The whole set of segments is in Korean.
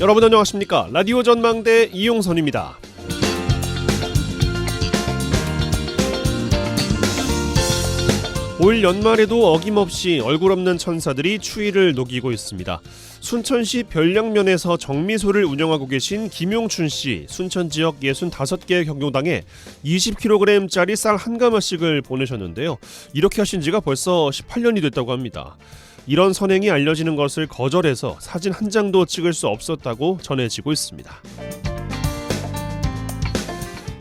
여러분 안녕하십니까? 라디오 전망대 이용선입니다. 올 연말에도 어김없이 얼굴 없는 천사들이 추위를 녹이고 있습니다. 순천시 별량면에서 정미소를 운영하고 계신 김용춘 씨, 순천 지역 65개 경로당에 20kg짜리 쌀 한 가마씩을 보내셨는데요. 이렇게 하신 지가 벌써 18년이 됐다고 합니다. 이런 선행이 알려지는 것을 거절해서 사진 한 장도 찍을 수 없었다고 전해지고 있습니다.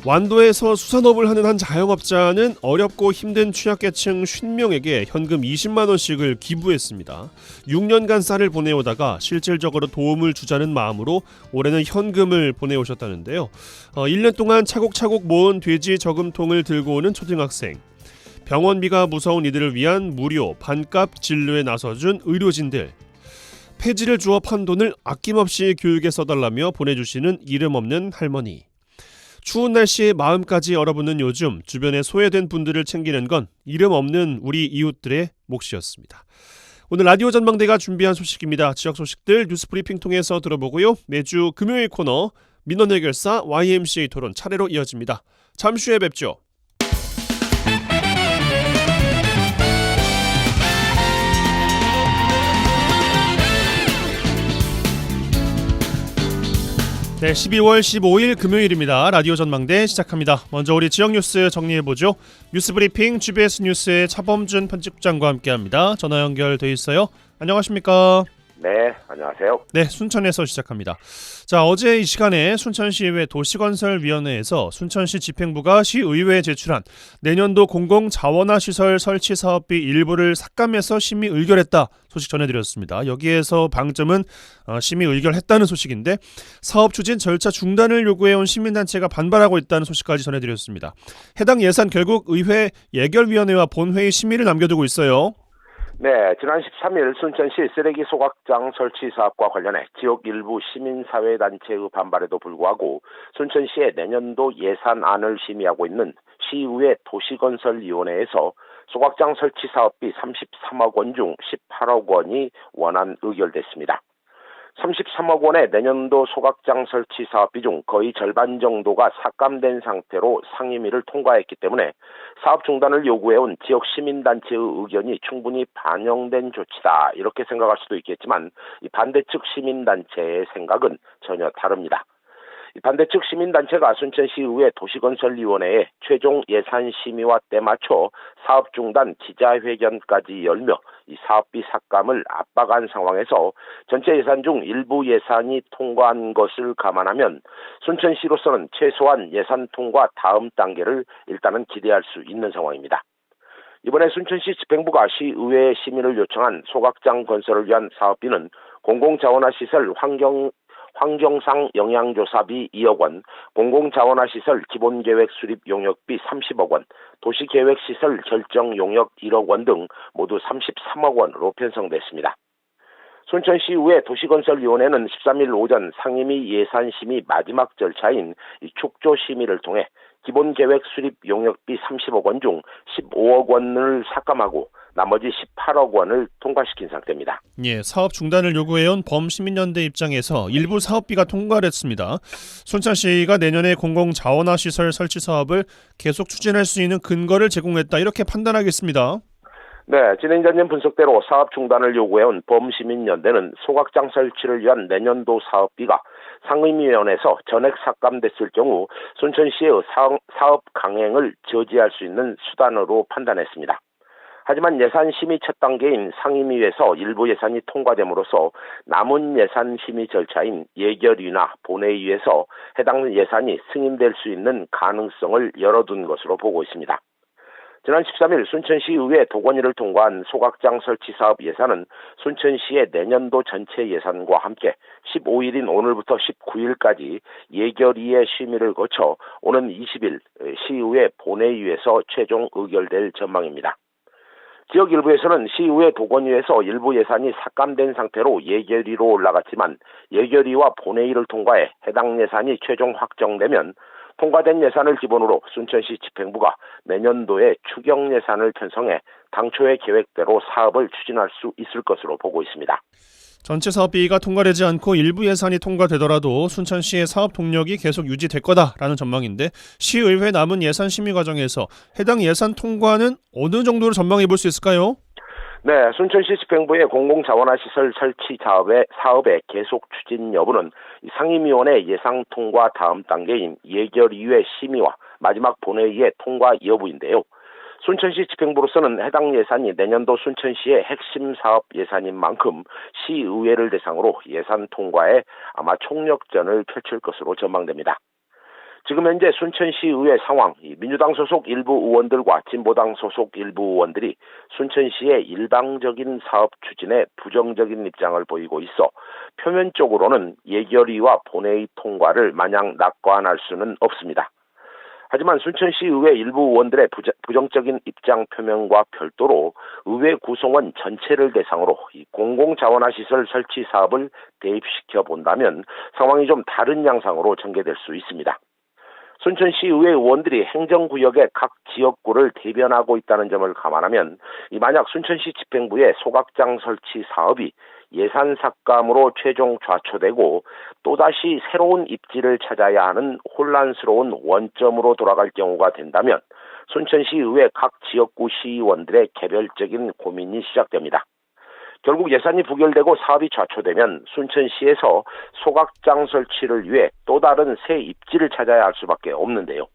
완도에서 수산업을 하는 한 자영업자는 어렵고 힘든 취약계층 50명에게 현금 20만 원씩을 기부했습니다. 6년간 쌀을 보내오다가 실질적으로 도움을 주자는 마음으로 올해는 현금을 보내오셨다는데요. 1년 동안 차곡차곡 모은 돼지 저금통을 들고 오는 초등학생, 병원비가 무서운 이들을 위한 무료 반값 진료에 나서준 의료진들, 폐지를 주워 판 돈을 아낌없이 교육에 써달라며 보내주시는 이름 없는 할머니. 추운 날씨에 마음까지 얼어붙는 요즘, 주변에 소외된 분들을 챙기는 건 이름 없는 우리 이웃들의 몫이었습니다. 오늘 라디오 전망대가 준비한 소식입니다. 지역 소식들 뉴스브리핑 통해서 들어보고요. 매주 금요일 코너 민원 해결사 YMCA 토론 차례로 이어집니다. 잠시 후에 뵙죠. 네, 12월 15일 금요일입니다. 라디오 전망대 시작합니다. 먼저 우리 지역 뉴스 정리해보죠. 뉴스브리핑 GBS 뉴스의 차범준 편집국장과 함께합니다. 전화 연결돼 있어요. 안녕하십니까? 네, 안녕하세요. 네, 순천에서 시작합니다. 자, 어제 이 시간에 순천시의회 도시건설위원회에서 순천시 집행부가 시의회에 제출한 내년도 공공자원화시설 설치 사업비 일부를 삭감해서 심의 의결했다 소식 전해드렸습니다. 여기에서 방점은 심의 의결했다는 소식인데 사업 추진 절차 중단을 요구해온 시민단체가 반발하고 있다는 소식까지 전해드렸습니다. 해당 예산 결국 의회 예결위원회와 본회의 심의를 남겨두고 있어요. 네, 지난 13일 순천시 쓰레기 소각장 설치 사업과 관련해 지역 일부 시민사회단체의 반발에도 불구하고 순천시의 내년도 예산안을 심의하고 있는 시의회 도시건설위원회에서 소각장 설치 사업비 33억 원 중 18억 원이 원안 의결됐습니다. 33억 원의 내년도 소각장 설치 사업비 중 거의 절반 정도가 삭감된 상태로 상임위를 통과했기 때문에 사업 중단을 요구해온 지역 시민단체의 의견이 충분히 반영된 조치다 이렇게 생각할 수도 있겠지만 이 반대측 시민단체의 생각은 전혀 다릅니다. 반대측 시민단체가 순천시의회 도시건설위원회에 최종 예산 심의와 때맞춰 사업 중단 기자회견까지 열며 이 사업비 삭감을 압박한 상황에서 전체 예산 중 일부 예산이 통과한 것을 감안하면 순천시로서는 최소한 예산 통과 다음 단계를 일단은 기대할 수 있는 상황입니다. 이번에 순천시 집행부가 시의회에 심의를 요청한 소각장 건설을 위한 사업비는 공공자원화시설 환경상 영향조사비 2억 원, 공공자원화시설 기본계획 수립 용역비 30억 원, 도시계획시설 결정 용역 1억 원 등 모두 33억 원으로 편성됐습니다. 순천시의회 도시건설위원회는 13일 오전 상임위 예산심의 마지막 절차인 축조 심의를 통해 기본계획 수립 용역비 30억 원 중 15억 원을 삭감하고 나머지 18억 원을 통과시킨 상태입니다. 예, 사업 중단을 요구해온 범시민연대 입장에서 일부 사업비가 통과를 했습니다. 순천시가 내년에 공공자원화시설 설치 사업을 계속 추진할 수 있는 근거를 제공했다 이렇게 판단하겠습니다. 네, 진행자님 분석대로 사업 중단을 요구해온 범시민연대는 소각장 설치를 위한 내년도 사업비가 상임위원회에서 전액 삭감됐을 경우 순천시의 사업 강행을 저지할 수 있는 수단으로 판단했습니다. 하지만 예산 심의 첫 단계인 상임위에서 일부 예산이 통과됨으로써 남은 예산 심의 절차인 예결위나 본회의에서 해당 예산이 승인될 수 있는 가능성을 열어둔 것으로 보고 있습니다. 지난 13일 순천시의회 도건위를 통과한 소각장 설치 사업 예산은 순천시의 내년도 전체 예산과 함께 15일인 오늘부터 19일까지 예결위의 심의를 거쳐 오는 20일 시의회 본회의에서 최종 의결될 전망입니다. 지역 일부에서는 시의회 도건위에서 일부 예산이 삭감된 상태로 예결위로 올라갔지만 예결위와 본회의를 통과해 해당 예산이 최종 확정되면 통과된 예산을 기본으로 순천시 집행부가 내년도에 추경 예산을 편성해 당초의 계획대로 사업을 추진할 수 있을 것으로 보고 있습니다. 전체 사업비가 통과되지 않고 일부 예산이 통과되더라도 순천시의 사업 동력이 계속 유지될 거다라는 전망인데 시의회 남은 예산 심의 과정에서 해당 예산 통과는 어느 정도로 전망해 볼 수 있을까요? 네, 순천시 집행부의 공공자원화시설 설치 사업의 계속 추진 여부는 상임위원회 예상 통과 다음 단계인 예결위의 심의와 마지막 본회의의 통과 여부인데요. 순천시 집행부로서는 해당 예산이 내년도 순천시의 핵심 사업 예산인 만큼 시의회를 대상으로 예산 통과에 아마 총력전을 펼칠 것으로 전망됩니다. 지금 현재 순천시의회 상황, 민주당 소속 일부 의원들과 진보당 소속 일부 의원들이 순천시의 일방적인 사업 추진에 부정적인 입장을 보이고 있어 표면적으로는 예결위와 본회의 통과를 마냥 낙관할 수는 없습니다. 하지만 순천시의회 일부 의원들의 부정적인 입장 표명과 별도로 의회 구성원 전체를 대상으로 공공자원화시설 설치 사업을 대입시켜 본다면 상황이 좀 다른 양상으로 전개될 수 있습니다. 순천시의회 의원들이 행정구역의 각 지역구를 대변하고 있다는 점을 감안하면 만약 순천시 집행부의 소각장 설치 사업이 예산 삭감으로 최종 좌초되고 또다시 새로운 입지를 찾아야 하는 혼란스러운 원점으로 돌아갈 경우가 된다면 순천시의회 각 지역구 시의원들의 개별적인 고민이 시작됩니다. 결국 예산이 부결되고 사업이 좌초되면 순천시에서 소각장 설치를 위해 또 다른 새 입지를 찾아야 할 수밖에 없는데요.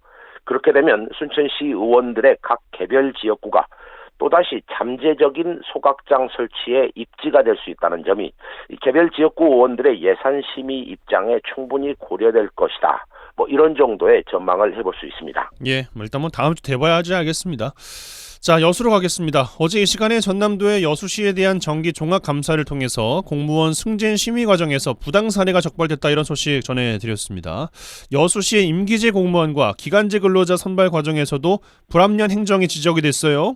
그렇게 되면 순천시 의원들의 각 개별 지역구가 또다시 잠재적인 소각장 설치의 입지가 될 수 있다는 점이 개별 지역구 의원들의 예산 심의 입장에 충분히 고려될 것이다. 이런 정도의 전망을 해볼 수 있습니다. 예, 일단 다음 주 돼봐야지 알겠습니다. 자, 여수로 가겠습니다. 어제 이 시간에 전남도의 여수시에 대한 정기 종합감사를 통해서 공무원 승진 심의 과정에서 부당 사례가 적발됐다 이런 소식 전해드렸습니다. 여수시의 임기제 공무원과 기간제 근로자 선발 과정에서도 불합리한 행정이 지적이 됐어요.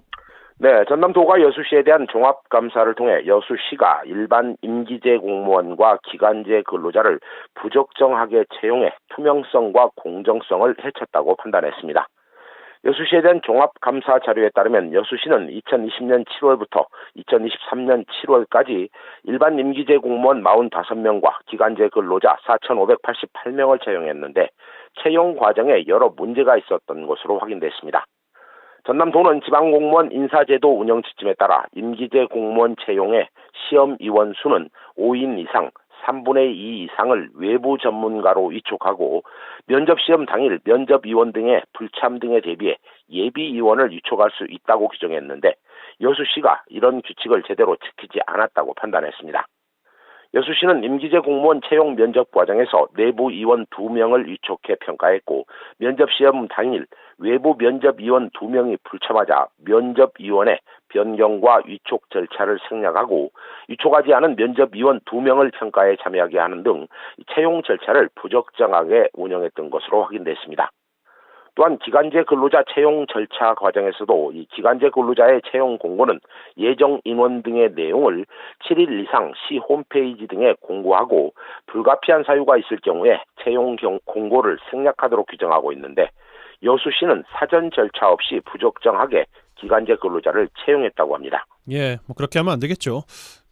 네, 전남도가 여수시에 대한 종합감사를 통해 여수시가 일반 임기제 공무원과 기간제 근로자를 부적정하게 채용해 투명성과 공정성을 해쳤다고 판단했습니다. 여수시에 대한 종합감사 자료에 따르면 여수시는 2020년 7월부터 2023년 7월까지 일반 임기제 공무원 45명과 기간제 근로자 4,588명을 채용했는데 채용 과정에 여러 문제가 있었던 것으로 확인됐습니다. 전남도는 지방공무원 인사제도 운영 지침에 따라 임기제 공무원 채용의 시험위원 수는 5인 이상 3분의 2 이상을 외부 전문가로 위촉하고 면접시험 당일 면접위원 등의 불참 등에 대비해 예비위원을 위촉할 수 있다고 규정했는데 여수시가 이런 규칙을 제대로 지키지 않았다고 판단했습니다. 여수시는 임기제 공무원 채용 면접 과정에서 내부 위원 2명을 위촉해 평가했고 면접시험 당일 외부 면접위원 2명이 불참하자 면접위원회 변경과 위촉 절차를 생략하고 위촉하지 않은 면접위원 2명을 평가에 참여하게 하는 등 채용 절차를 부적정하게 운영했던 것으로 확인됐습니다. 또한 기간제 근로자 채용 절차 과정에서도 이 기간제 근로자의 채용 공고는 예정 인원 등의 내용을 7일 이상 시 홈페이지 등에 공고하고 불가피한 사유가 있을 경우에 채용 공고를 생략하도록 규정하고 있는데 여수시는 사전 절차 없이 부적정하게 기간제 근로자를 채용했다고 합니다. 예, 그렇게 하면 안 되겠죠.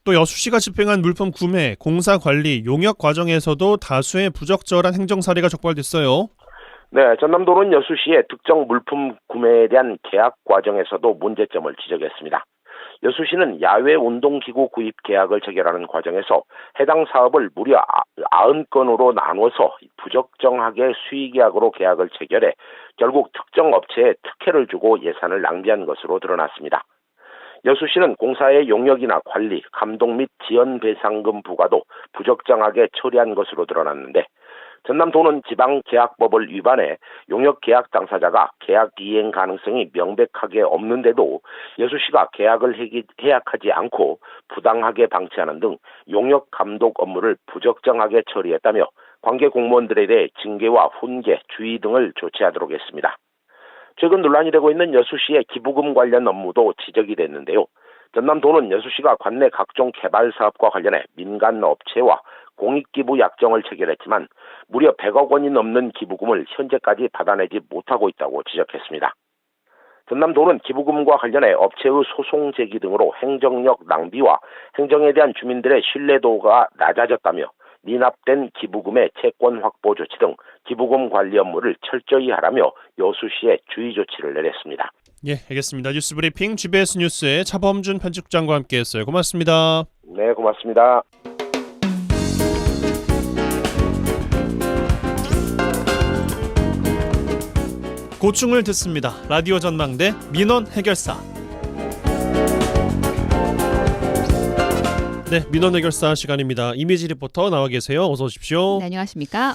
또 여수시가 집행한 물품 구매, 공사 관리, 용역 과정에서도 다수의 부적절한 행정 사례가 적발됐어요. 네, 전남도는 여수시의 특정 물품 구매에 대한 계약 과정에서도 문제점을 지적했습니다. 여수시는 야외 운동기구 구입 계약을 체결하는 과정에서 해당 사업을 무려 90건으로 나눠서 부적정하게 수의계약으로 계약을 체결해 결국 특정 업체에 특혜를 주고 예산을 낭비한 것으로 드러났습니다. 여수시는 공사의 용역이나 관리, 감독 및 지연 배상금 부과도 부적정하게 처리한 것으로 드러났는데 전남도는 지방계약법을 위반해 용역계약 당사자가 계약 이행 가능성이 명백하게 없는데도 여수시가 계약을 해약하지 않고 부당하게 방치하는 등 용역 감독 업무를 부적정하게 처리했다며 관계 공무원들에 대해 징계와 훈계, 주의 등을 조치하도록 했습니다. 최근 논란이 되고 있는 여수시의 기부금 관련 업무도 지적이 됐는데요. 전남도는 여수시가 관내 각종 개발 사업과 관련해 민간 업체와 공익기부 약정을 체결했지만 무려 100억 원이 넘는 기부금을 현재까지 받아내지 못하고 있다고 지적했습니다. 전남도는 기부금과 관련해 업체의 소송 제기 등으로 행정력 낭비와 행정에 대한 주민들의 신뢰도가 낮아졌다며 미납된 기부금의 채권 확보 조치 등 기부금 관리 업무를 철저히 하라며 여수시에 주의 조치를 내렸습니다. 예, 알겠습니다. 뉴스 브리핑 GBS 뉴스의 차범준 편집장과 함께했어요. 고맙습니다. 네, 고맙습니다. 고충을 듣습니다. 라디오 전망대 민원 해결사. 네, 민원 해결사 시간입니다. 이미지 리포터 나와 계세요. 어서 오십시오. 네, 안녕하십니까?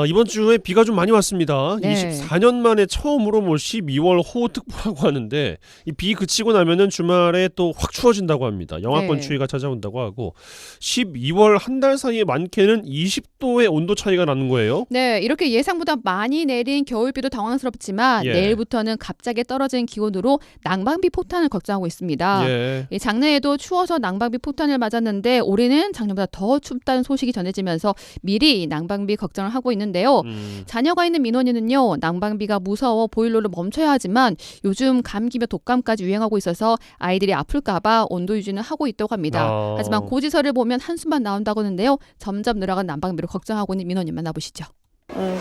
이번 주에 비가 좀 많이 왔습니다. 네. 24년 만에 처음으로 12월 호우특보라고 하는데 이 비 그치고 나면은 주말에 또 확 추워진다고 합니다. 영하권 네. 추위가 찾아온다고 하고 12월 한 달 사이에 많게는 20도의 온도 차이가 나는 거예요. 네, 이렇게 예상보다 많이 내린 겨울비도 당황스럽지만 예. 내일부터는 갑자기 떨어진 기온으로 난방비 폭탄을 걱정하고 있습니다. 예. 작년에도 추워서 난방비 폭탄을 맞았는데 올해는 작년보다 더 춥다는 소식이 전해지면서 미리 난방비 걱정을 하고 있는데요. 자녀가 있는 민원인은요, 난방비가 무서워 보일러를 멈춰야 하지만 요즘 감기며 독감까지 유행하고 있어서 아이들이 아플까봐 온도 유지는 하고 있다고 합니다. 하지만 고지서를 보면 한숨만 나온다고 하는데요. 점점 늘어간 난방비를 걱정하고 있는 민원인 만나보시죠.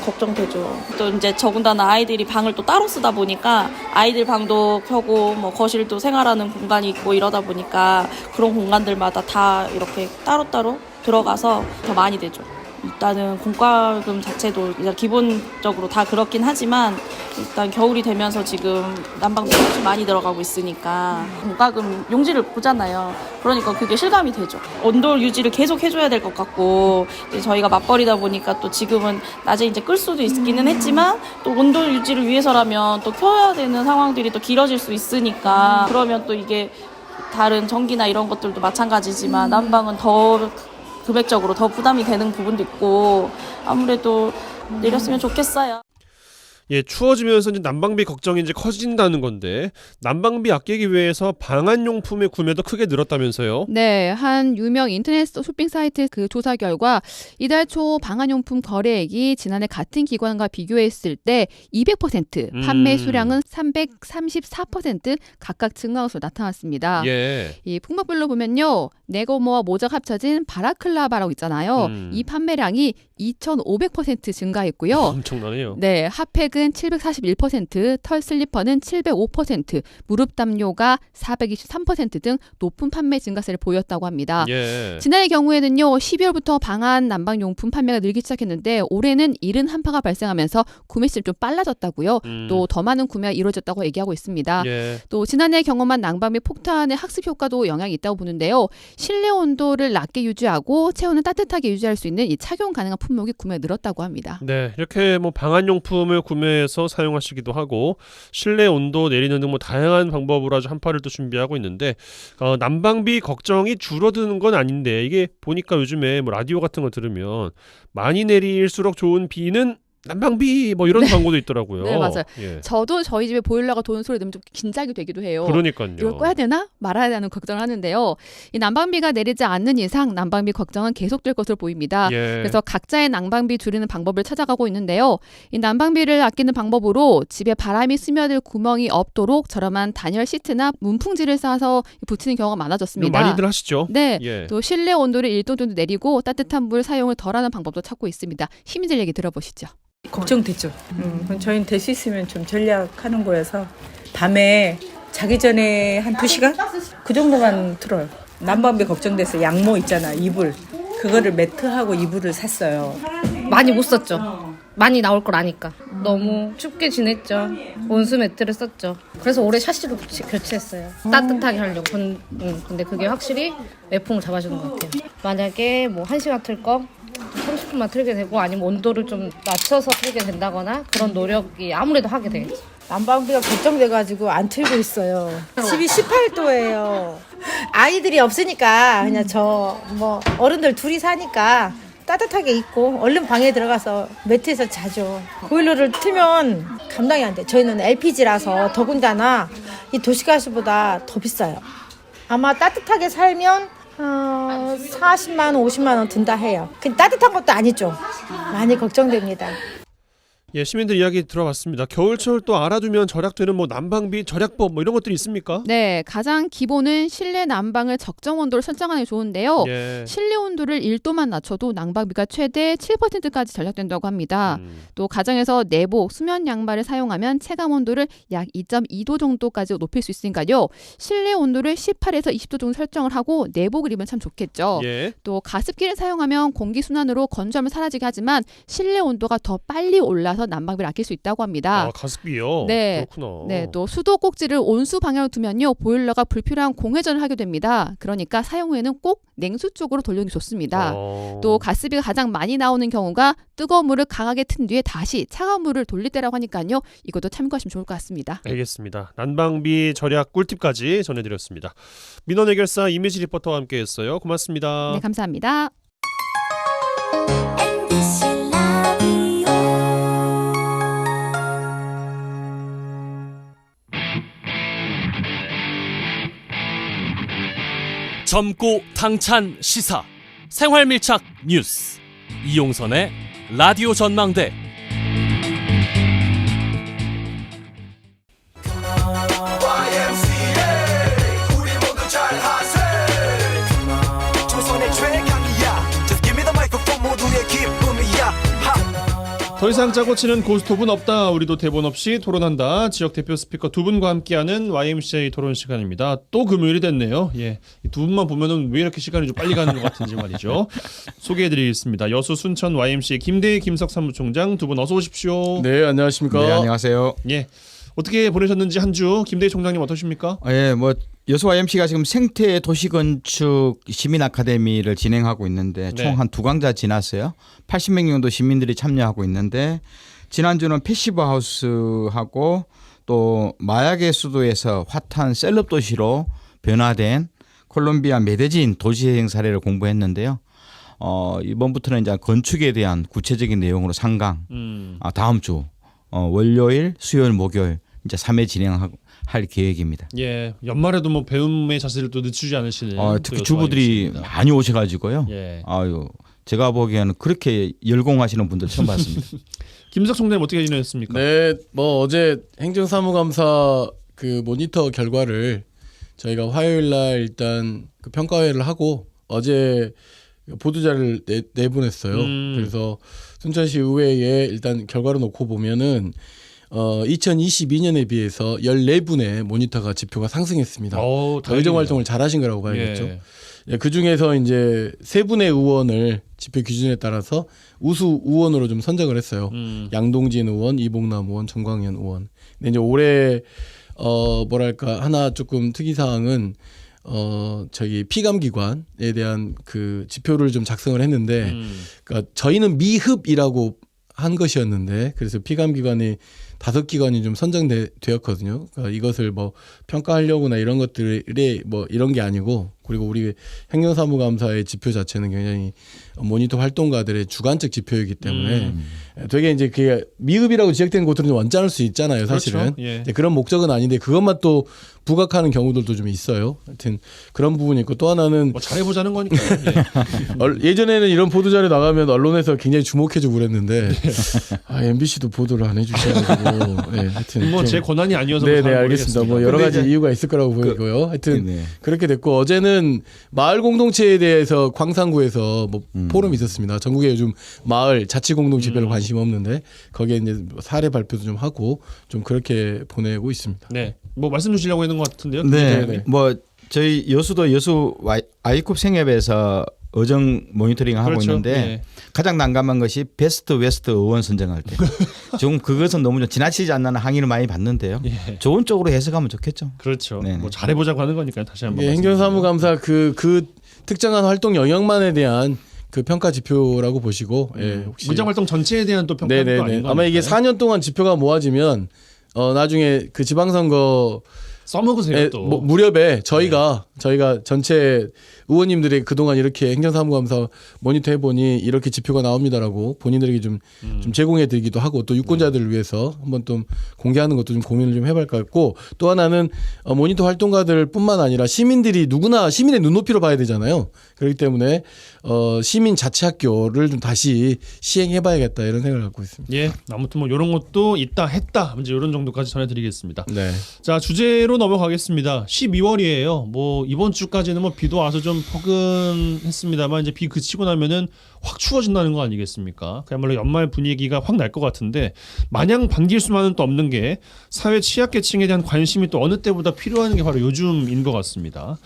걱정되죠. 또 이제 더군다나 아이들이 방을 또 따로 쓰다 보니까 아이들 방도 켜고 뭐 거실도 생활하는 공간이 있고 이러다 보니까 그런 공간들마다 다 이렇게 따로따로 들어가서 더 많이 되죠. 일단은 공과금 자체도 일단 기본적으로 다 그렇긴 하지만 일단 겨울이 되면서 지금 난방비 훨씬 많이 들어가고 있으니까 공과금 용지를 보잖아요. 그러니까 그게 실감이 되죠. 온도 유지를 계속 해줘야 될 것 같고 이제 저희가 맞벌이다 보니까 또 지금은 낮에 이제 끌 수도 있기는 했지만 또 온도 유지를 위해서라면 또 켜야 되는 상황들이 또 길어질 수 있으니까 그러면 또 이게 다른 전기나 이런 것들도 마찬가지지만 난방은 더 금액적으로 더 부담이 되는 부분도 있고 아무래도 내렸으면 좋겠어요. 예, 추워지면서 이제 난방비 걱정이 이제 커진다는 건데 난방비 아끼기 위해서 방한용품의 구매도 크게 늘었다면서요? 네, 한 유명 인터넷 쇼핑 사이트 그 조사 결과 이달 초 방한용품 거래액이 지난해 같은 기관과 비교했을 때 200%, 판매 수량은 334% 각각 증가한 것으로 나타났습니다. 예. 이 품목별로 보면요, 네고모와 모자가 합쳐진 바라클라바라고 있잖아요. 이 판매량이 2,500% 증가했고요. 엄청나네요. 네, 핫팩은 741%, 털 슬리퍼는 705%, 무릎 담요가 423%등 높은 판매 증가세를 보였다고 합니다. 예. 지난해 경우에는요, 12월부터 방한 난방용품 판매가 늘기 시작했는데 올해는 이른 한파가 발생하면서 구매 시점이 좀 빨라졌다고요. 또 더 많은 구매가 이루어졌다고 얘기하고 있습니다. 예. 또 지난해 경험한 난방비 폭탄의 학습 효과도 영향이 있다고 보는데요. 실내 온도를 낮게 유지하고 체온을 따뜻하게 유지할 수 있는 이 착용 가능한 품목이 구매가 늘었다고 합니다. 네, 이렇게 방한용품을 구매해서 사용하시기도 하고 실내 온도 내리는 등 다양한 방법으로 아주 한파를 또 준비하고 있는데 난방비 걱정이 줄어드는 건 아닌데 이게 보니까 요즘에 라디오 같은 거 들으면 많이 내릴수록 좋은 비는 난방비 이런 광고도 있더라고요. 네, 맞아요. 예. 저도 저희 집에 보일러가 도는 소리 들으면 좀 긴장이 되기도 해요. 그러니까요. 이걸 꺼야 되나 말아야 되는 걱정을 하는데요. 이 난방비가 내리지 않는 이상 난방비 걱정은 계속될 것으로 보입니다. 예. 그래서 각자의 난방비 줄이는 방법을 찾아가고 있는데요. 이 난방비를 아끼는 방법으로 집에 바람이 스며들 구멍이 없도록 저렴한 단열 시트나 문풍지를 싸서 붙이는 경우가 많아졌습니다. 많이들 하시죠? 네. 예. 또 실내 온도를 1도 정도 내리고 따뜻한 물 사용을 덜하는 방법도 찾고 있습니다. 시민들 얘기 들어보시죠. 걱정되죠. 그럼 저희는 될 수 있으면 좀 전략하는 거여서 밤에 자기 전에 한 2시간? 그 정도만 틀어요. 난방비 걱정돼서 양모 있잖아, 이불. 그거를 매트하고 이불을 샀어요. 많이 못 썼죠. 많이 나올 걸 아니까. 너무 춥게 지냈죠. 온수 매트를 썼죠. 그래서 올해 샤시로 교체했어요. 따뜻하게 하려고. 근데 그게 확실히 매풍을 잡아주는 것 같아요. 만약에 1시간 틀 거 30분만 틀게 되고 아니면 온도를 좀 낮춰서 틀게 된다거나 그런 노력이 아무래도 하게 돼요. 난방비가 걱정돼가지고 안 틀고 있어요. 집이 18도예요. 아이들이 없으니까 그냥 어른들 둘이 사니까 따뜻하게 입고 얼른 방에 들어가서 매트에서 자죠. 보일러를 틀면 감당이 안 돼. 저희는 LPG라서 더군다나 이 도시가스보다 더 비싸요. 아마 따뜻하게 살면 40만 원, 50만 원 든다 해요. 근데 따뜻한 것도 아니죠. 많이 걱정됩니다. 예, 시민들 이야기 들어봤습니다. 겨울철 또 알아두면 절약되는 뭐 난방비 절약법 뭐 이런 것들이 있습니까? 네, 가장 기본은 실내 난방을 적정 온도로 설정하는 게 좋은데요. 예. 실내 온도를 1도만 낮춰도 난방비가 최대 7%까지 절약된다고 합니다. 또 가정에서 내복, 수면 양말을 사용하면 체감 온도를 약 2.2도 정도까지 높일 수 있으니까요. 실내 온도를 18에서 20도 정도 설정을 하고 내복을 입으면 참 좋겠죠. 예. 또 가습기를 사용하면 공기순환으로 건조함을 사라지게 하지만 실내 온도가 더 빨리 올라서 난방비를 아낄 수 있다고 합니다. 아, 가습기요? 네. 그렇구나. 네, 또 수도 꼭지를 온수 방향으로 두면요 보일러가 불필요한 공회전을 하게 됩니다. 그러니까 사용 후에는 꼭 냉수 쪽으로 돌리는 게 좋습니다. 또 가스비가 가장 많이 나오는 경우가 뜨거운 물을 강하게 튼 뒤에 다시 차가운 물을 돌릴 때라고 하니까요. 이것도 참고하시면 좋을 것 같습니다. 알겠습니다. 난방비 절약 꿀팁까지 전해드렸습니다. 민원 해결사 이미지 리포터와 함께했어요. 고맙습니다. 네, 감사합니다. 젊고 당찬 시사 생활밀착 뉴스 이용선의 라디오 전망대. 더 이상 짜고 치는 고스톱은 없다. 우리도 대본 없이 토론한다. 지역 대표 스피커 두 분과 함께하는 YMCA 토론 시간입니다. 또 금요일이 됐네요. 예, 두 분만 보면은 왜 이렇게 시간이 좀 빨리 가는 것 같은지 말이죠. 소개해드리겠습니다. 여수 순천 YMCA 김대희 김석 사무총장 두 분 어서 오십시오. 네, 안녕하십니까. 네, 안녕하세요. 예, 어떻게 보내셨는지 한 주 김대희 총장님 어떠십니까? 예, 뭐 여수 YMC가 지금 생태 도시건축 시민 아카데미를 진행하고 있는데 네. 총 한 두 강좌 지났어요. 80명 정도 시민들이 참여하고 있는데 지난주는 패시브 하우스하고 또 마약의 수도에서 핫한 셀럽 도시로 변화된 콜롬비아 메데진 도시행 사례를 공부했는데요. 이번부터는 이제 건축에 대한 구체적인 내용으로 3강. 다음 주 월요일, 수요일, 목요일 이제 3회 진행할 계획입니다. 예, 연말에도 뭐 배움의 자세를 또 늦추지 않으시는 특히 주부들이 많이 오셔가지고요. 예. 아유, 제가 보기에는 그렇게 열공하시는 분들 처음 봤습니다. 김석 총장님 어떻게 지내셨습니까? 네, 뭐 어제 행정사무감사 그 모니터 결과를 저희가 화요일 날 일단 그 평가회를 하고 어제 보도자를 내보냈어요. 그래서 순천시 의회에 일단 결과를 놓고 보면은 2022년에 비해서 14분의 모니터가 지표가 상승했습니다. 의정 활동을 잘하신 거라고 봐야겠죠. 예, 그 중에서 이제 3분의 의원을 지표 기준에 따라서 우수 의원으로 좀 선정을 했어요. 양동진 의원, 이봉남 의원, 정광현 의원. 근데 이제 올해 뭐랄까 하나 조금 특이사항은 저기 피감기관에 대한 그 지표를 좀 작성을 했는데, 그러니까 저희는 미흡이라고 한 것이었는데, 그래서 피감기관이 5기관이 좀 선정되었거든요. 그러니까 이것을 뭐 평가하려고나 이런 것들이 뭐 이런 게 아니고, 그리고 우리 행정사무감사의 지표 자체는 굉장히 모니터 활동가들의 주관적 지표이기 때문에 되게 이제 그게 미흡이라고 지적된 곳들은 좀 언짢을 수 있잖아요, 사실은. 그렇죠. 예. 그런 목적은 아닌데 그것만 또 부각하는 경우들도 좀 있어요. 하여튼 그런 부분이 있고, 또 하나는 뭐 잘해보자는 거니까요. 예. 예전에는 이런 보도자료 나가면 언론에서 굉장히 주목해주고 그랬는데 MBC도 보도를 안 해주셔가지고 네, 하여튼 뭐 제 권한이 아니어서 네, 잘 알겠습니다. 뭐 모르겠습니다. 여러 가지 이유가 있을 거라고 보이고요. 하여튼 그렇게 됐고, 어제는 마을 공동체에 대해서 광산구에서 뭐 포럼이 있었습니다. 전국에 요즘 마을 자치 공동체 별로 관심 없는데 거기에 이제 사례 발표도 좀 하고 좀 그렇게 보내고 있습니다. 네, 뭐 말씀 주시려고 했는 것 같은데요. 네, 뭐 저희 여수도 여수 아이쿱 생협에서 의정 모니터링을 하고 그렇죠. 있는데 네. 가장 난감한 것이 베스트 웨스트 의원 선정할 때 지금 그것은 너무 좀 지나치지 않는 항의를 많이 받는데요. 예. 좋은 쪽으로 해석하면 좋겠죠. 그렇죠. 네네. 뭐 잘해보자고 하는 거니까요. 다시 한번. 행정사무감사 그 특정한 활동 영역만에 대한 그 평가 지표라고 보시고, 예, 혹시 문장 활동 전체에 대한 또 평가도 아닌 거 아마 이게 4년 동안 지표가 모아지면 나중에 그 지방선거 써먹으세요 예, 또. 뭐 무렵에 저희가 전체 의원님들이 그동안 이렇게 행정사무감사 모니터 해보니 이렇게 지표가 나옵니다라고 본인들에게 좀 제공해드리기도 하고 또 유권자들을 위해서 한번 좀 공개하는 것도 좀 고민을 좀 해볼 것 같고 또 하나는 모니터 활동가들뿐만 아니라 시민들이 누구나 시민의 눈높이로 봐야 되잖아요. 그렇기 때문에 시민 자치 학교를 좀 다시 시행해봐야겠다 이런 생각을 갖고 있습니다. 예, 아무튼 뭐 이런 것도 있다 했다 이제 이런 정도까지 전해드리겠습니다. 네. 자, 주제로 넘어가겠습니다. 12월이에요. 뭐 이번 주까지는 뭐 비도 와서 좀 포근했습니다만 이제 비 그치고 나면은 확 추워진다는 거 아니겠습니까? 그야말로 연말 분위기가 확 날 것 같은데 마냥 반길 수만은 또 없는 게 사회 취약계층에 대한 관심이 또 어느 때보다 필요한 게 바로 요즘인 것 같습니다.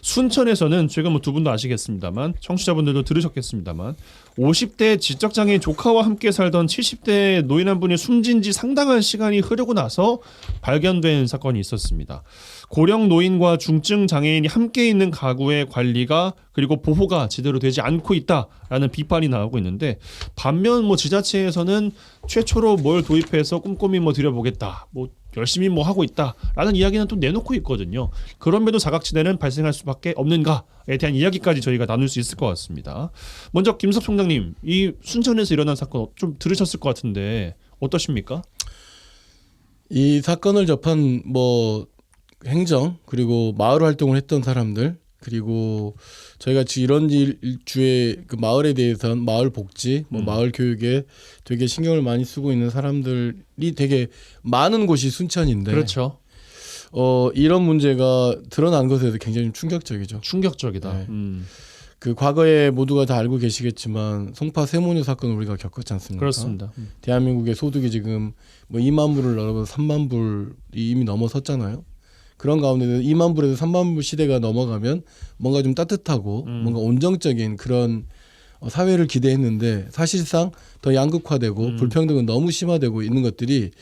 순천에서는 최근 뭐 두 분도 아시겠습니다만 청취자분들도 들으셨겠습니다만 50대 지적장애인 조카와 함께 살던 70대 노인 한 분이 숨진 지 상당한 시간이 흐르고 나서 발견된 사건이 있었습니다. 고령 노인과 중증 장애인이 함께 있는 가구의 관리가 그리고 보호가 제대로 되지 않고 있다라는 비판이 나오고 있는데 반면 뭐 지자체에서는 최초로 뭘 도입해서 꼼꼼히 뭐 들여보겠다, 뭐 열심히 뭐 하고 있다라는 이야기는 또 내놓고 있거든요. 그럼에도 사각지대는 발생할 수밖에 없는가에 대한 이야기까지 저희가 나눌 수 있을 것 같습니다. 먼저 김섭 총장님, 이 순천에서 일어난 사건 좀 들으셨을 것 같은데 어떠십니까? 이 사건을 접한 뭐 행정 그리고 마을 활동을 했던 사람들 그리고 저희가 이런 일주에 그 마을에 대해서는 마을 복지, 뭐 마을 교육에 되게 신경을 많이 쓰고 있는 사람들이 되게 많은 곳이 순천인데, 그렇죠. 이런 문제가 드러난 것에 대해서 굉장히 충격적이죠. 충격적이다. 네. 그 과거에 모두가 다 알고 계시겠지만 송파 세모녀 사건을 우리가 겪었지 않습니까? 그렇습니다. 대한민국의 소득이 지금 뭐 2만 불을 넘어서 3만 불이 이미 넘어섰잖아요. 그런 가운데서 2만 불에서 3만 불 시대가 넘어가면 뭔가 좀 따뜻하고 뭔가 온정적인 그런 사회를 기대했는데 사실상 더 양극화되고 불평등은 너무 심화되고 있는 것들이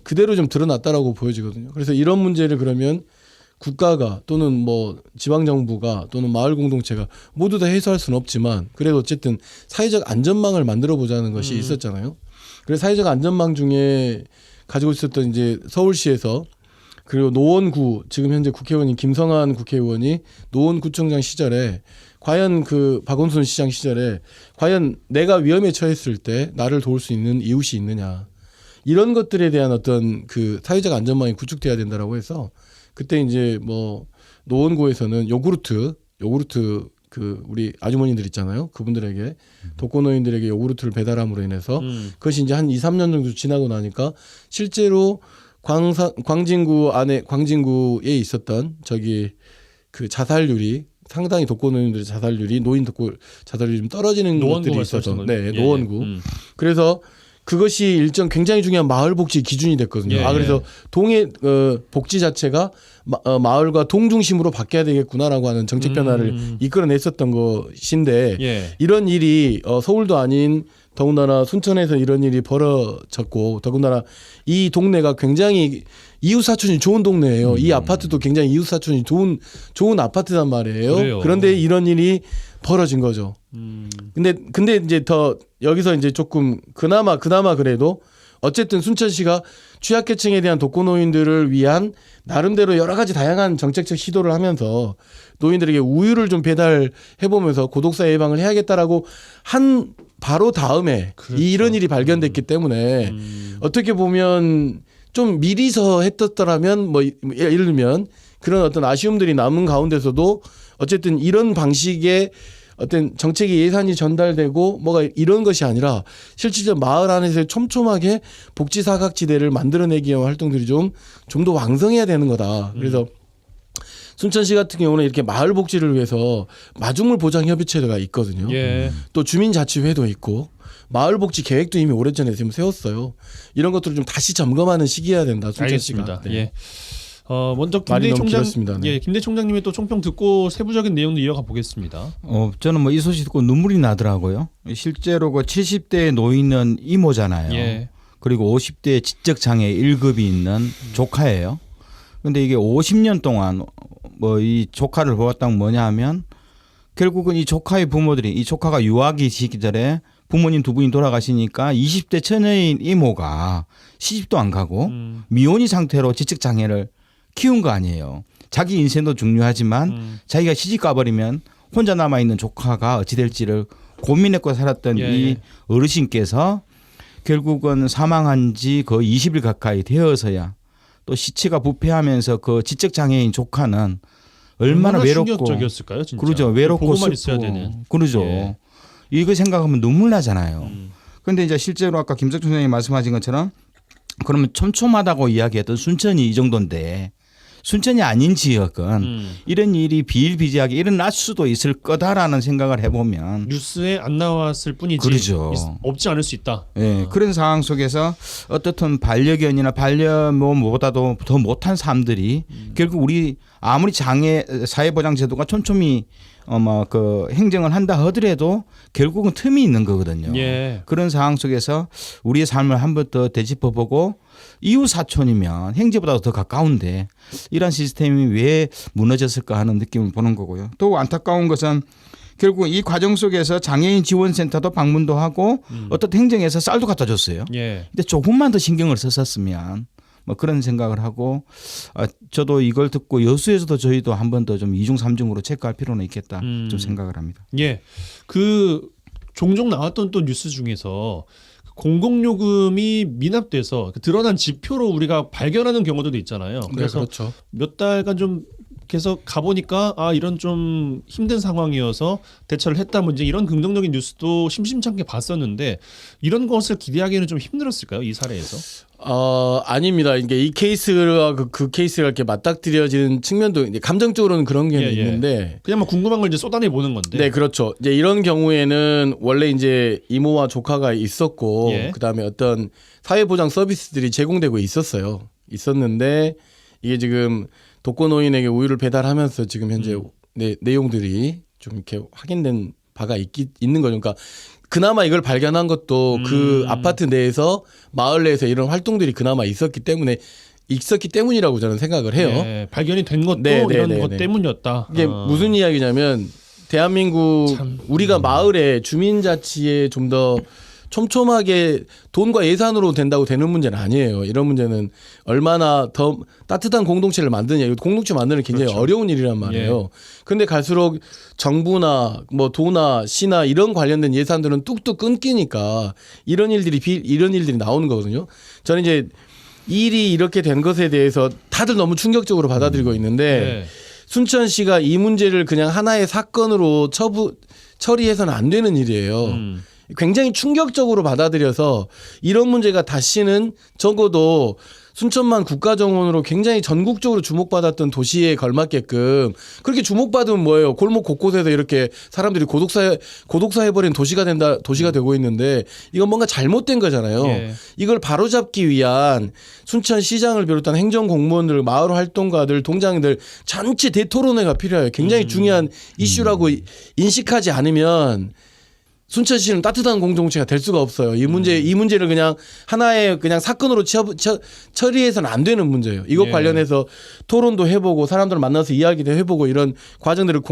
그대로 좀 드러났다라고 보여지거든요. 그래서 이런 문제를 그러면 국가가 또는 뭐 지방정부가 또는 마을 공동체가 모두 다 해소할 수는 없지만 그래도 어쨌든 사회적 안전망을 만들어 보자는 것이 있었잖아요. 그래서 사회적 안전망 중에 가지고 있었던 이제 서울시에서 그리고 노원구 지금 현재 국회의원인 김성한 국회의원이 노원구청장 시절에 과연 그 박원순 시장 시절에 과연 내가 위험에 처했을 때 나를 도울 수 있는 이웃이 있느냐 이런 것들에 대한 어떤 그 사회적 안전망이 구축돼야 된다라고 해서 그때 이제 뭐 노원구에서는 요구르트 그 우리 아주머니들 있잖아요. 그분들에게 독거노인들에게 요구르트를 배달함으로 인해서 그것이 이제 한 2, 3년 정도 지나고 나니까 실제로 광진구에 있었던 저기 그 자살률이 상당히 독거노인들의 자살률이 노인 독거 자살률이 좀 떨어지는 것들이 있어서 네, 노원구. 그래서 그것이 일정 굉장히 중요한 마을 복지 기준이 됐거든요. 예, 그래서 동해 복지 자체가 마을과 동 중심으로 바뀌어야 되겠구나라고 하는 정책 변화를 이끌어냈었던 것인데 예. 이런 일이 서울도 아닌 더군다나 순천에서 이런 일이 벌어졌고 더군다나 이 동네가 굉장히 이웃사촌이 좋은 동네예요. 이 아파트도 굉장히 이웃사촌이 좋은 아파트단 말이에요. 그래요. 그런데 이런 일이 벌어진 거죠. 근데 이제 더 여기서 이제 조금 그나마 그래도 어쨌든 순천시가 취약계층에 대한 독거노인들을 위한 나름대로 여러 가지 다양한 정책적 시도를 하면서 노인들에게 우유를 좀 배달해보면서 고독사 예방을 해야겠다라고 한 바로 다음에 그렇죠. 이런 일이 발견됐기 때문에 어떻게 보면 좀 미리서 했었더라면 뭐 예를 들면 그런 어떤 아쉬움들이 남은 가운데서도 어쨌든 이런 방식의 어떤 정책의 예산이 전달되고 뭐가 이런 것이 아니라 실질적 마을 안에서 촘촘하게 복지 사각지대를 만들어내기 위한 활동들이 좀 더 왕성해야 되는 거다. 그래서 순천시 같은 경우는 이렇게 마을 복지를 위해서 마중물 보장 협의체가 있거든요. 예. 또 주민자치회도 있고 마을 복지 계획도 이미 오래전에 지금 세웠어요. 이런 것들을 좀 다시 점검하는 시기여야 된다. 순천시가. 알겠습니다. 네. 예. 먼저 말이 김대희 너무 총장, 길었습니다. 네. 예, 김대희 총장님의 또 총평 듣고 세부적인 내용도 이어가 보겠습니다. 저는 뭐 이 소식 듣고 눈물이 나더라고요. 실제로 그 70대 노인은 이모잖아요. 예. 그리고 50대 지적장애 1급이 있는 조카예요. 근데 이게 50년 동안 뭐 이 조카를 보았다는 뭐냐 하면 결국은 이 조카의 부모들이 이 조카가 유아기 시절에 부모님 두 분이 돌아가시니까 20대 처녀인 이모가 시집도 안 가고 미혼이 상태로 지적장애를 키운 거 아니에요. 자기 인생도 중요하지만 자기가 시집 가버리면 혼자 남아있는 조카가 어찌 될지를 고민했고 살았던 예. 이 어르신께서 결국은 사망한 지 거의 20일 가까이 되어서야 또 시체가 부패하면서 그 지적장애인 조카는 얼마나 외롭고 충격적이었을까요, 진짜. 그러죠. 외롭고 보고만 슬프고 있어야 되는. 그러죠. 예. 이거 생각하면 눈물 나잖아요. 그런데 이제 실제로 아까 김석준 선생님이 말씀하신 것처럼 그러면 촘촘하다고 이야기했던 순천이 이 정도인데 순천이 아닌 지역은 이런 일이 비일비재하게 일어날 수도 있을 거다라는 생각을 해보면 뉴스에 안 나왔을 뿐이지 그러죠. 없지 않을 수 있다. 예, 그런 상황 속에서 어떻든 반려견이나 반려묘보다도 더 못한 사람들이 결국 우리 아무리 사회보장제도가 촘촘히 그 행정을 한다 하더라도 결국은 틈이 있는 거거든요. 예. 그런 상황 속에서 우리의 삶을 한 번 더 되짚어보고 이웃 사촌이면 행제보다도 더 가까운데 이런 시스템이 왜 무너졌을까 하는 느낌을 보는 거고요. 또 안타까운 것은 결국 이 과정 속에서 장애인 지원센터도 방문도 하고 어떤 행정에서 쌀도 갖다 줬어요. 예. 근데 조금만 더 신경을 썼었으면 뭐 그런 생각을 하고 저도 이걸 듣고 여수에서도 저희도 한 번 더 좀 2중 3중으로 체크할 필요는 있겠다 좀 생각을 합니다. 예. 그 종종 나왔던 또 뉴스 중에서 공공요금이 미납돼서 드러난 지표로 우리가 발견하는 경우도 있잖아요. 그래서 네, 그렇죠. 몇 달간 좀 계속 가보니까 이런 좀 힘든 상황이어서 대처를 했다 뭐 이제 이런 긍정적인 뉴스도 심심찮게 봤었는데 이런 것을 기대하기에는 좀 힘들었을까요? 이 사례에서? 아닙니다. 이게 이 케이스가 그 케이스가 이렇게 맞닥뜨려지는 측면도 이제 감정적으로는 그런 게 있는데 그냥 뭐 궁금한 걸 이제 쏟아내 보는 건데. 네, 그렇죠. 이제 이런 경우에는 원래 이제 이모와 조카가 있었고 그다음에 어떤 사회보장 서비스들이 제공되고 있었는데 이게 지금 독거노인에게 우유를 배달하면서 지금 현재 내용들이 좀 이렇게 확인된 바가 있는 거죠. 그러니까 그나마 이걸 발견한 것도 그 아파트 내에서 마을 내에서 이런 활동들이 그나마 있었기 때문이라고 저는 생각을 해요. 네, 발견이 된 것도 이런 것 때문이었다. 이게 무슨 이야기냐면 대한민국 우리가 마을에 주민자치에 좀 더 촘촘하게 돈과 예산으로 된다고 되는 문제는 아니에요. 이런 문제는 얼마나 더 따뜻한 공동체를 만드냐. 공동체 만드는 게 굉장히 어려운 일이란 말이에요. 그런데 갈수록 정부나 뭐 도나 시나 이런 관련된 예산들은 뚝뚝 끊기니까 이런 일들이 나오는 거거든요. 저는 이제 일이 이렇게 된 것에 대해서 다들 너무 충격적으로 받아들이고 있는데 순천시가 이 문제를 그냥 하나의 사건으로 처리해서는 안 되는 일이에요. 굉장히 충격적으로 받아들여서 이런 문제가 다시는 적어도 순천만 국가정원으로 굉장히 전국적으로 주목받았던 도시에 걸맞게끔 그렇게 주목받으면 뭐예요? 골목 곳곳에서 이렇게 사람들이 고독사해버린 도시가 되고 있는데 이건 뭔가 잘못된 거잖아요. 이걸 바로잡기 위한 순천시장을 비롯한 행정공무원들, 마을활동가들, 동장들 전체 대토론회가 필요해요. 굉장히 중요한 이슈라고 인식하지 않으면 순천시는 따뜻한 공동체가 될 수가 없어요. 이 문제를 그냥 하나의 그냥 사건으로 처리해서는 안 되는 문제예요. 이것 관련해서 토론도 해보고 사람들을 만나서 이야기도 해보고 이런 과정들을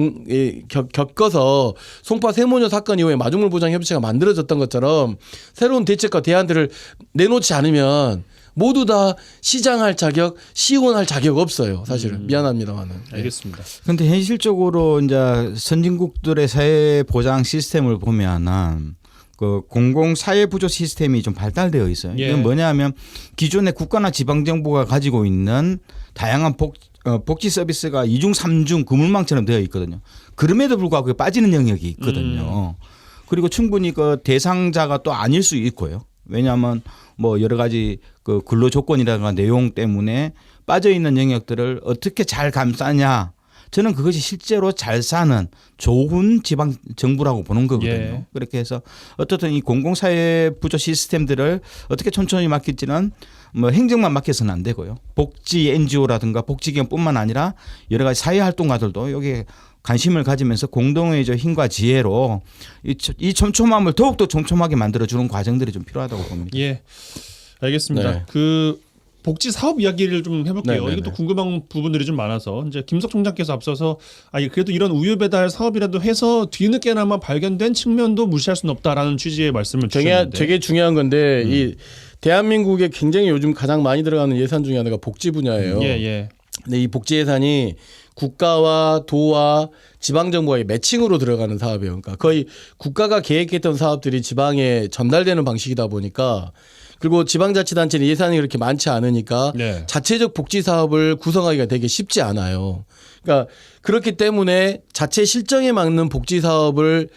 겪어서 송파 세모녀 사건 이후에 마중물 보장 협의체가 만들어졌던 것처럼 새로운 대책과 대안들을 내놓지 않으면 모두 다 시장할 자격, 시원할 자격 없어요. 사실은 미안합니다만은. 알겠습니다. 그런데 현실적으로 이제 선진국들의 사회 보장 시스템을 보면은 그 공공 사회 부조 시스템이 좀 발달되어 있어요. 이건 뭐냐면 기존의 국가나 지방 정부가 가지고 있는 다양한 복지 서비스가 2중 3중 그물망처럼 되어 있거든요. 그럼에도 불구하고 그게 빠지는 영역이 있거든요. 그리고 충분히 그 대상자가 또 아닐 수 있고요. 왜냐하면 뭐 여러 가지 그 근로 조건이라든가 내용 때문에 빠져 있는 영역들을 어떻게 잘 감싸냐. 저는 그것이 실제로 잘 사는 좋은 지방 정부라고 보는 거거든요. 그렇게 해서 어떻든 이 공공사회 부조 시스템들을 어떻게 천천히 맡길지는 뭐 행정만 맡겨서는 안 되고요. 복지 NGO라든가 복지기관뿐만 아니라 여러 가지 사회활동가들도 여기에 관심을 가지면서 공동의 힘과 지혜로 이 촘촘함을 더욱더 촘촘하게 만들어주는 과정들이 좀 필요하다고 봅니다. 예, 알겠습니다. 그 복지 사업 이야기를 좀 해볼게요. 이것도 궁금한 부분들이 좀 많아서 이제 김석 총장께서 앞서서 그래도 이런 우유 배달 사업이라도 해서 뒤늦게나마 발견된 측면도 무시할 수는 없다라는 취지의 말씀을 주셨는데 되게 중요한 건데 이 대한민국에 굉장히 요즘 가장 많이 들어가는 예산 중에 하나가 복지 분야예요. 근데 이 복지 예산이 국가와 도와 지방 정부와의 매칭으로 들어가는 사업이에요. 그러니까 거의 국가가 계획했던 사업들이 지방에 전달되는 방식이다 보니까 그리고 지방자치단체는 예산이 그렇게 많지 않으니까 네. 자체적 복지 사업을 구성하기가 되게 쉽지 않아요. 그러니까 그렇기 때문에 자체 실정에 맞는 복지 사업을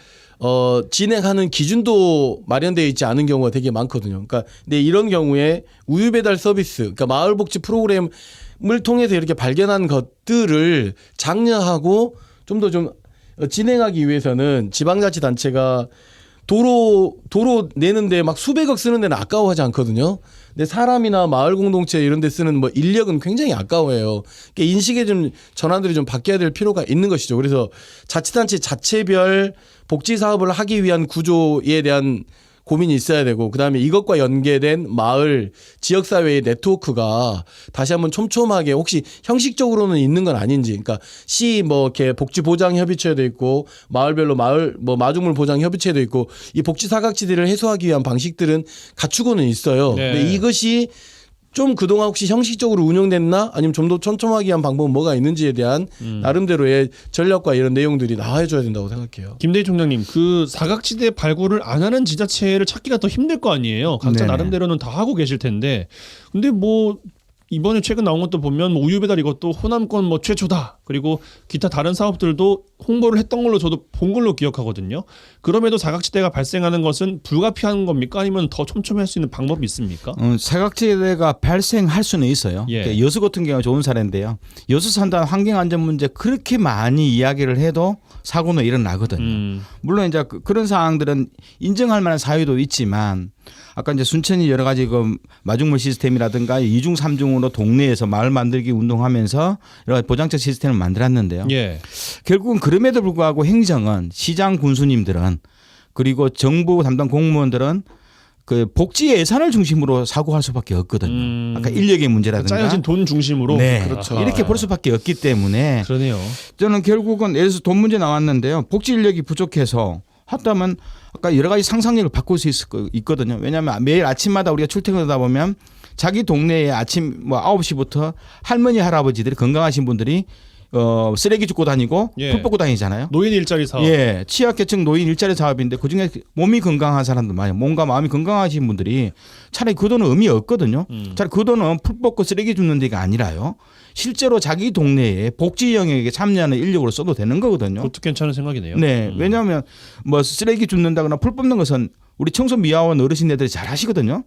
진행하는 기준도 마련되어 있지 않은 경우가 되게 많거든요. 그러니까 근데 이런 경우에 우유 배달 서비스, 그러니까 마을 복지 프로그램을 통해서 이렇게 발견한 것들을 장려하고 좀 더 좀 진행하기 위해서는 지방자치단체가 도로 내는데 막 수백억 쓰는 데는 아까워하지 않거든요. 근데 사람이나 마을 공동체 이런 데 쓰는 뭐 인력은 굉장히 아까워해요. 그러니까 인식의 좀 전환들이 좀 바뀌어야 될 필요가 있는 것이죠. 그래서 자치단체 자체별 복지 사업을 하기 위한 구조에 대한 고민이 있어야 되고 그다음에 이것과 연계된 마을 지역사회의 네트워크가 다시 한번 촘촘하게 혹시 형식적으로는 있는 건 아닌지 그러니까 시 뭐 이렇게 복지보장협의체도 있고 마을별로 마을 뭐 마중물 보장협의체도 있고 이 복지 사각지대를 해소하기 위한 방식들은 갖추고는 있어요. 네. 근데 이것이 좀 그동안 혹시 형식적으로 운영됐나 아니면 좀 더 촘촘하게 한 방법은 뭐가 있는지에 대한 나름대로의 전략과 이런 내용들이 나와줘야 된다고 생각해요. 김대희 총장님, 그 사각지대 발굴을 안 하는 지자체를 찾기가 더 힘들 거 아니에요. 각자 네네. 나름대로는 다 하고 계실 텐데, 근데 뭐 이번에 최근 나온 것도 보면 뭐 우유 배달 이것도 호남권 뭐 최초다. 그리고 기타 다른 사업들도 홍보를 했던 걸로 저도 본 걸로 기억하거든요. 그럼에도 사각지대가 발생하는 것은 불가피한 겁니까? 아니면 더 촘촘할 수 있는 방법이 있습니까? 사각지대가 발생할 수는 있어요. 예. 그러니까 여수 같은 경우가 좋은 사례인데요. 여수 산단 환경안전 문제 그렇게 많이 이야기를 해도 사고는 일어나거든요. 물론 이제 그런 상황들은 인정할 만한 사유도 있지만 아까 이제 순천이 여러 가지 그 마중물 시스템이라든가 2중 3중으로 동네에서 마을 만들기 운동하면서 여러 가지 보장적 시스템을 만들었는데요. 예. 결국은 그럼에도 불구하고 행정은 시장 군수님들은 그리고 정부 담당 공무원들은 그 복지 예산을 중심으로 사고할 수밖에 없거든요. 아까 인력의 문제라든가 짜여진 돈 중심으로. 네. 그렇죠. 이렇게 볼 수밖에 없기 때문에 그러네요. 저는 결국은 예를 들어서 돈 문제 나왔는데요. 복지 인력이 부족해서 하다면 아까 여러 가지 상상력을 바꿀 수 있거든요. 왜냐하면 매일 아침마다 우리가 출퇴근하다 보면 자기 동네에 아침 뭐 9시부터 할머니 할아버지들이 건강하신 분들이 쓰레기 줍고 다니고 예. 풀 뽑고 다니잖아요. 노인 일자리 사업. 예, 취약계층 노인 일자리 사업인데 그중에 몸이 건강한 사람들 많아요. 몸과 마음이 건강하신 분들이 차라리 그 돈은 의미 없거든요. 차라리 그 돈은 풀 뽑고 쓰레기 줍는 데가 아니라요. 실제로 자기 동네에 복지 영역에 참여하는 인력으로 써도 되는 거거든요. 그것도 괜찮은 생각이네요. 네, 왜냐하면 뭐 쓰레기 줍는다거나 풀 뽑는 것은 우리 청소 미화원 어르신네들이 잘 하시거든요.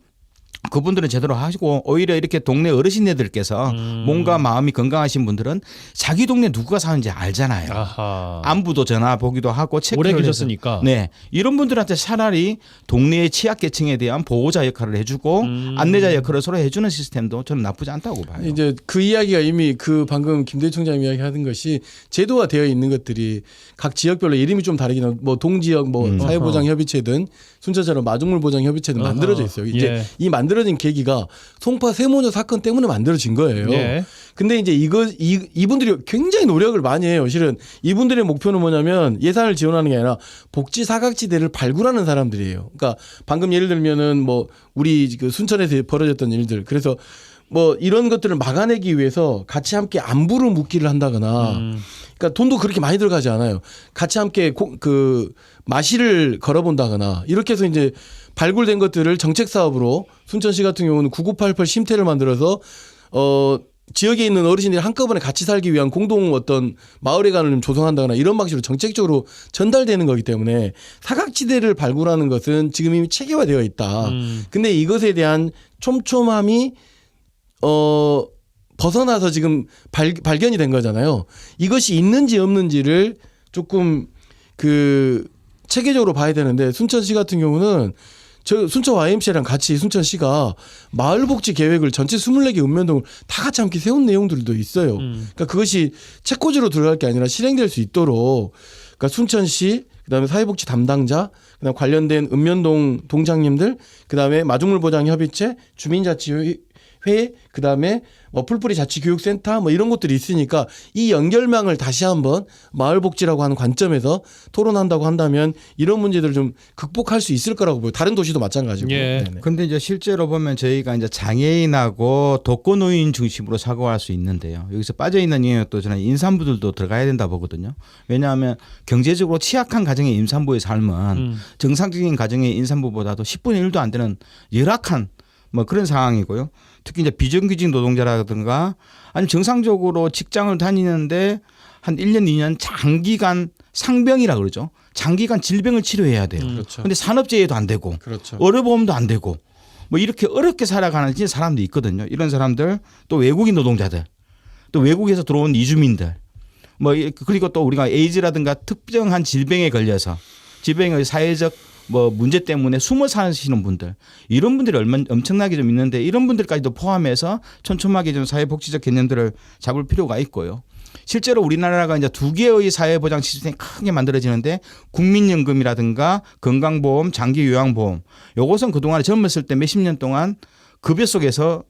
그분들은 제대로 하시고 오히려 이렇게 동네 어르신네들께서 몸과 마음이 건강하신 분들은 자기 동네 누구가 사는지 알잖아요. 아하. 안부도 전화 보기도 하고 체크를 오래 해서. 계셨으니까. 네, 이런 분들한테 차라리 동네의 취약계층에 대한 보호자 역할을 해주고 안내자 역할을 서로 해주는 시스템도 저는 나쁘지 않다고 봐요. 이제 그 이야기가 이미 그 방금 김대희 총장님 이야기하는 것이 제도화 되어 있는 것들이 각 지역별로 이름이 좀 다르긴 하고 뭐 동지역 뭐 사회보장협의체든 순천처럼 마중물보장협의체든 만들어져 있어요. 이제 예. 이 만들어진 계기가 송파 세모녀 사건 때문에 만들어진 거예요. 예. 근데 이제 이분들이 굉장히 노력을 많이 해요. 실은 이분들의 목표는 뭐냐면 예산을 지원하는 게 아니라 복지 사각지대를 발굴하는 사람들이에요. 그러니까 방금 예를 들면은 뭐 우리 그 순천에서 벌어졌던 일들 그래서 뭐 이런 것들을 막아내기 위해서 같이 함께 안부를 묻기를 한다거나 그러니까 돈도 그렇게 많이 들어가지 않아요. 같이 함께 그 마시를 걸어본다거나 이렇게 해서 이제 발굴된 것들을 정책 사업으로 순천시 같은 경우는 9988 쉼터를 만들어서 지역에 있는 어르신들이 한꺼번에 같이 살기 위한 공동 어떤 마을회관을 좀 조성한다거나 이런 방식으로 정책적으로 전달되는 거기 때문에 사각지대를 발굴하는 것은 지금 이미 체계화되어 있다. 근데 이것에 대한 촘촘함이 벗어나서 지금 발견이 된 거잖아요. 이것이 있는지 없는지를 조금 그 체계적으로 봐야 되는데 순천시 같은 경우는 저 순천 YMCA랑 같이 순천시가 마을복지 계획을 전체 24개 읍면동을 다 같이 함께 세운 내용들도 있어요. 그러니까 그것이 책꽂이로 들어갈 게 아니라 실행될 수 있도록 그러니까 순천시 그다음에 사회복지 담당자 그다음 관련된 읍면동 동장님들 그다음에 마중물보장협의체 주민자치회의 그다음에 뭐 풀뿌리 자치교육센터 뭐 이런 것들이 있으니까 이 연결망을 다시 한번 마을복지라고 하는 관점에서 토론한다고 한다면 이런 문제들을 좀 극복할 수 있을 거라고 보여요. 다른 도시도 마찬가지고. 예. 그런데 이제 실제로 보면 저희가 이제 장애인하고 독거노인 중심으로 사고할 수 있는데요. 여기서 빠져 있는 영역도 저는 임산부들도 들어가야 된다 보거든요. 왜냐하면 경제적으로 취약한 가정의 임산부의 삶은 정상적인 가정의 임산부보다도 10분의 1도 안 되는 열악한 뭐 그런 상황이고요. 특히 이제 비정규직 노동자라든가 아니면 정상적으로 직장을 다니는데 한 1년, 2년 장기간 상병이라 그러죠. 장기간 질병을 치료해야 돼요. 그렇죠. 그런데 산업재해도 안 되고 그렇죠. 의료보험도 안 되고 뭐 이렇게 어렵게 살아가는 진짜 사람도 있거든요. 이런 사람들 또 외국인 노동자들 또 외국에서 들어온 이주민들 뭐 그리고 또 우리가 에이즈라든가 특정한 질병에 걸려서 질병의 사회적 뭐 문제 때문에 숨어 사시는 분들 이런 분들이 엄청나게 좀 있는데 이런 분들까지도 포함해서 촘촘하게 좀 사회복지적 개념들을 잡을 필요가 있고요. 실제로 우리나라가 이제 두 개의 사회보장 시스템이 크게 만들어지는데 국민연금이라든가 건강보험, 장기요양보험 요것은 그동안에 젊었을 때 몇십 년 동안 급여 속에서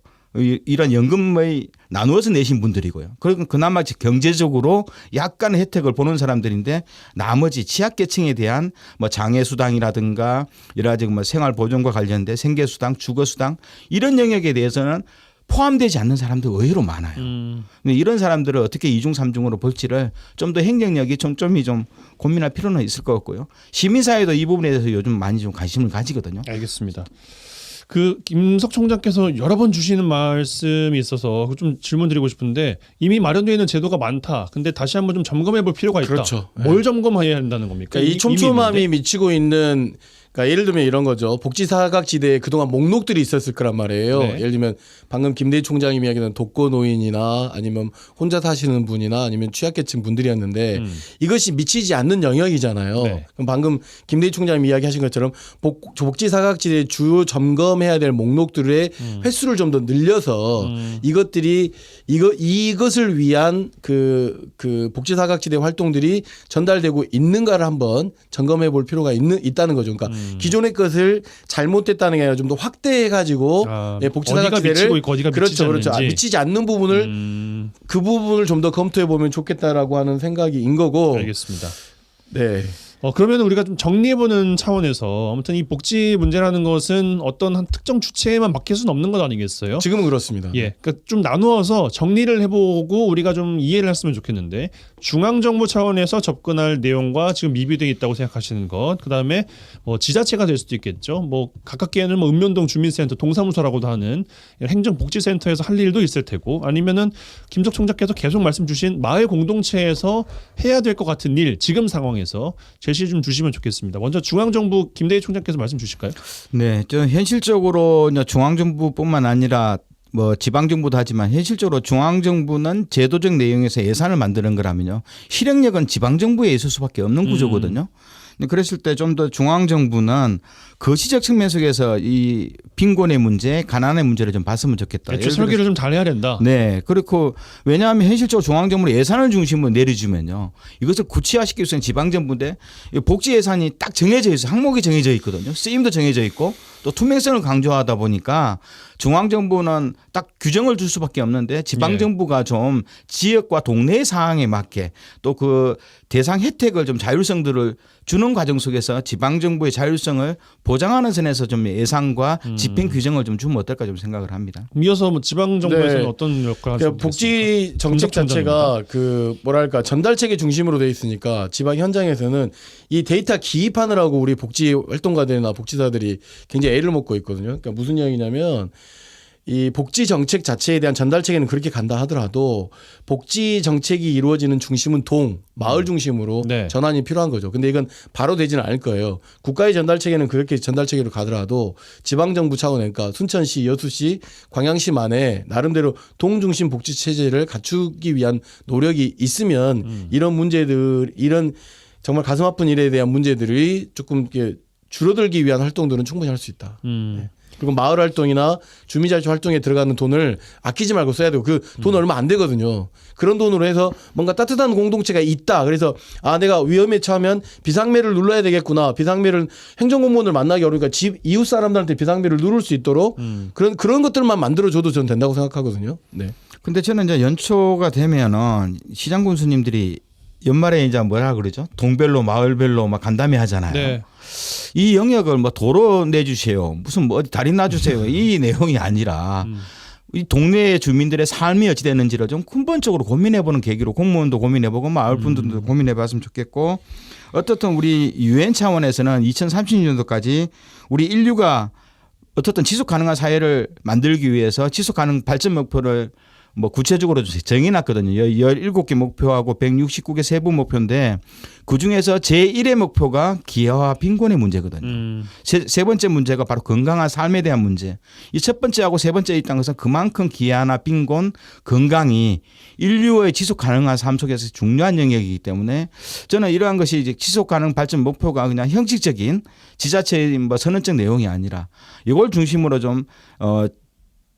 이런 연금의 나누어서 내신 분들이고요. 그리고 그나마 경제적으로 약간의 혜택을 보는 사람들인데 나머지 취약계층에 대한 뭐 장애수당이라든가 여러 가지 뭐 생활보존과 관련된 생계수당, 주거수당 이런 영역에 대해서는 포함되지 않는 사람들 의외로 많아요. 근데 이런 사람들을 어떻게 이중 삼중으로 볼지를 좀 더 행정력이 좀 고민할 필요는 있을 것 같고요. 시민사회도 이 부분에 대해서 요즘 많이 좀 관심을 가지거든요. 알겠습니다. 그 김석 총장께서 여러 번 주시는 말씀이 있어서 좀 질문드리고 싶은데 이미 마련되어 있는 제도가 많다. 근데 다시 한번 좀 점검해 볼 필요가 있다. 그렇죠. 뭘 점검해야 한다는 겁니까? 그러니까 이 촘촘함이 미치고 있는 그러니까 예를 들면 이런 거죠. 복지사각지대에 그동안 목록들이 있었을 거란 말이에요. 네. 예를 들면 방금 김대희 총장이 이야기하는 독거노인이나 아니면 혼자 사시는 분이나 아니면 취약계층 분들이었는데 이것이 미치지 않는 영역이잖아요. 네. 그럼 방금 김대희 총장이 이야기하신 것처럼 복지사각지대 주요 점검해야 될 목록들의 횟수를 좀 더 늘려서 이것을 위한 그 복지사각지대 활동들이 전달되고 있는가를 한번 점검해 볼 필요가 있다는 거죠. 그러니까 기존의 것을 잘못됐다는 게 아니라 좀 더 확대해가지고 복지사각지대를 어디가 미치고 있고 어디가 미치지 그렇죠. 않는지. 미치지 않는 부분을 그 부분을 좀 더 검토해 보면 좋겠다라고 하는 생각인 거고. 알겠습니다. 네. 그러면 우리가 좀 정리해보는 차원에서 아무튼 이 복지 문제라는 것은 어떤 한 특정 주체에만 맡길 수는 없는 것 아니겠어요? 지금은 그렇습니다. 예, 그러니까 좀 나누어서 정리를 해보고 우리가 좀 이해를 했으면 좋겠는데 중앙정부 차원에서 접근할 내용과 지금 미비되어 있다고 생각하시는 것, 그 다음에 뭐 지자체가 될 수도 있겠죠. 뭐 가깝게는 뭐 읍면동 주민센터, 동사무소라고도 하는 행정복지센터에서 할 일도 있을 테고, 아니면은 김석 총장께서 계속 말씀 주신 마을 공동체에서 해야 될 것 같은 일, 지금 상황에서 제시 좀 주시면 좋겠습니다. 먼저 중앙정부 김대희 총장께서 말씀 주실까요? 네, 저 현실적으로 중앙정부뿐만 아니라 뭐 지방정부도 하지만 현실적으로 중앙정부는 제도적 내용에서 예산을 만드는 거라면요. 실행력은 지방정부에 있을 수밖에 없는 구조거든요. 그랬을 때 좀 더 중앙정부는 거시적 측면 속에서 이 빈곤의 문제, 가난의 문제를 좀 봤으면 좋겠다. 애초 설계를 좀 잘해야 된다. 네, 그렇고 왜냐하면 현실적으로 중앙정부로 예산을 중심으로 내려주면요, 이것을 구체화시킬 수 있는 지방정부인데 복지 예산이 딱 정해져 있어요. 항목이 정해져 있거든요. 쓰임도 정해져 있고 또 투명성을 강조하다 보니까 중앙정부는 딱 규정을 줄 수밖에 없는데 지방정부가 좀 지역과 동네의 상황에 맞게 또 그 대상 혜택을 좀 자율성들을 주는 과정 속에서 지방정부의 자율성을 보장하는 선에서 좀 예산과 집행 규정을 좀 주면 어떨까 좀 생각을 합니다. 이어서 뭐 지방정부에서는 네. 어떤 역할을 그러니까 복지 정책 자체가 그 뭐랄까 전달 체계 중심으로 돼 있으니까 지방 현장에서는 이 데이터 기입하느라고 우리 복지 활동가들이나 복지사들이 굉장히 애를 먹고 있거든요. 그러니까 무슨 이야기냐면 이 복지 정책 자체에 대한 전달 체계는 그렇게 간다 하더라도 복지 정책이 이루어지는 중심은 마을 중심으로 네. 전환이 필요한 거죠. 근데 이건 바로 되지는 않을 거예요. 국가의 전달 체계는 그렇게 전달 체계로 가더라도 지방정부 차원에 그러니까 순천시, 여수시, 광양시만에 나름대로 동중심 복지 체제를 갖추기 위한 노력이 있으면 이런 문제들, 이런 정말 가슴 아픈 일에 대한 문제들이 조금 이렇게 줄어들기 위한 활동들은 충분히 할 수 있다. 네. 그리고 마을 활동이나 주민자치 활동에 들어가는 돈을 아끼지 말고 써야 되고 그 돈 얼마 안 되거든요. 그런 돈으로 해서 뭔가 따뜻한 공동체가 있다. 그래서 내가 위험에 처하면 비상벨을 눌러야 되겠구나. 비상벨은 행정공무원을 만나기 어려우니까 집 이웃 사람들한테 비상벨을 누를 수 있도록 그런 것들만 만들어줘도 저는 된다고 생각하거든요. 네. 근데 저는 이제 연초가 되면은 시장 군수님들이 연말에 이제 뭐라 그러죠? 동별로 마을별로 막 간담회 하잖아요. 네. 이 영역을 뭐 도로 내주세요. 무슨 뭐 어디 다리 놔주세요. 이 내용이 아니라 이 동네 주민들의 삶이 어찌 되는지를 좀 근본적으로 고민해보는 계기로 공무원도 고민해보고 마을 분들도 고민해봤으면 좋겠고 어떻든 우리 UN 차원에서는 2030년도까지 우리 인류가 어떻든 지속 가능한 사회를 만들기 위해서 지속 가능 발전 목표를 뭐 구체적으로 정해놨거든요. 17개 목표하고 169개 세부 목표인데 그중에서 제1의 목표가 기아와 빈곤의 문제거든요. 세 번째 문제가 바로 건강한 삶에 대한 문제. 이 첫 번째하고 세 번째 있다는 것은 그만큼 기아나 빈곤, 건강이 인류의 지속 가능한 삶 속에서 중요한 영역이기 때문에 저는 이러한 것이 이제 지속 가능 발전 목표가 그냥 형식적인 지자체의 뭐 선언적 내용이 아니라 이걸 중심으로 좀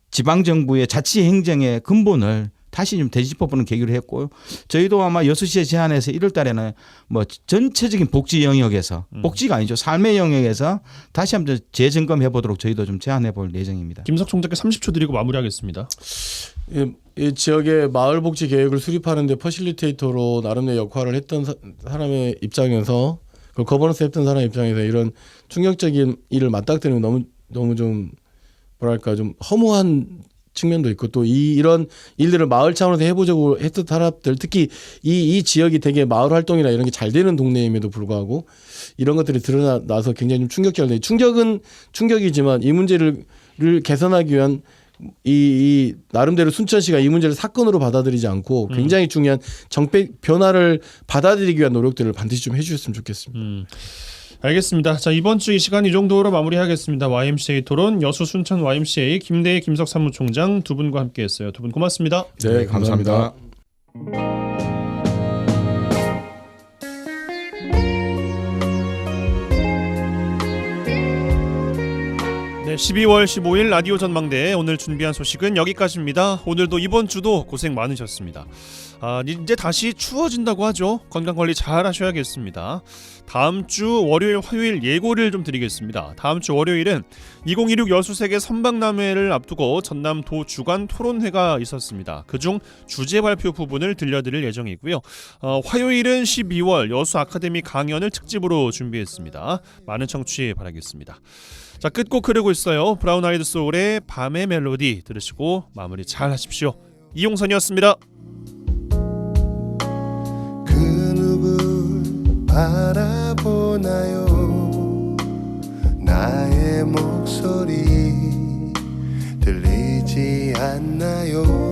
지방정부의 자치행정의 근본을 다시 좀 되짚어보는 계기로 했고요. 저희도 아마 6시에 제안해서 1월 달에는 뭐 전체적인 복지 영역에서 복지가 아니죠. 삶의 영역에서 다시 한번 재점검해 보도록 저희도 좀 제안해 볼 예정입니다. 김석 총장께 30초 드리고 마무리하겠습니다. 이 지역의 마을 복지 계획을 수립하는데 퍼실리테이터로 나름의 역할을 했던 사람의 입장에서 그 거버넌스 했던 사람 입장에서 이런 충격적인 일을 맞닥뜨리면 너무 좀 뭐랄까 좀 허무한 측면도 있고 또 이런 일들을 마을 차원에서 해보자고 했던 사람들 특히 이 지역이 되게 마을 활동이나 이런 게 잘 되는 동네임에도 불구하고 이런 것들이 드러나서 굉장히 좀 충격적인데 충격은 충격이지만 이 문제를 개선하기 위한 이 나름대로 순천시가 이 문제를 사건으로 받아들이지 않고 굉장히 중요한 정책 변화를 받아들이기 위한 노력들을 반드시 좀 해주셨으면 좋겠습니다. 알겠습니다. 자, 이번 주 이 시간 이 정도로 마무리하겠습니다. YMCA 토론 여수 순천 YMCA 김대희 김석 사무총장 두 분과 함께했어요. 두 분 고맙습니다. 네, 감사합니다. 네, 12월 15일 라디오 전망대 오늘 준비한 소식은 여기까지입니다. 오늘도 이번 주도 고생 많으셨습니다. 이제 다시 추워진다고 하죠. 건강관리 잘 하셔야겠습니다. 다음 주 월요일 화요일 예고를 좀 드리겠습니다. 다음 주 월요일은 2016 여수세계 선박람회를 앞두고 전남도 주간 토론회가 있었습니다. 그중 주제 발표 부분을 들려드릴 예정이고요. 화요일은 12월 여수 아카데미 강연을 특집으로 준비했습니다. 많은 청취 바라겠습니다. 자, 끝곡 흐르고 있어요. 브라운 아이드 소울의 밤의 멜로디 들으시고 마무리 잘 하십시오. 이용선이었습니다. 그 누굴 바라보나요? 나의 목소리 들리지 않나요?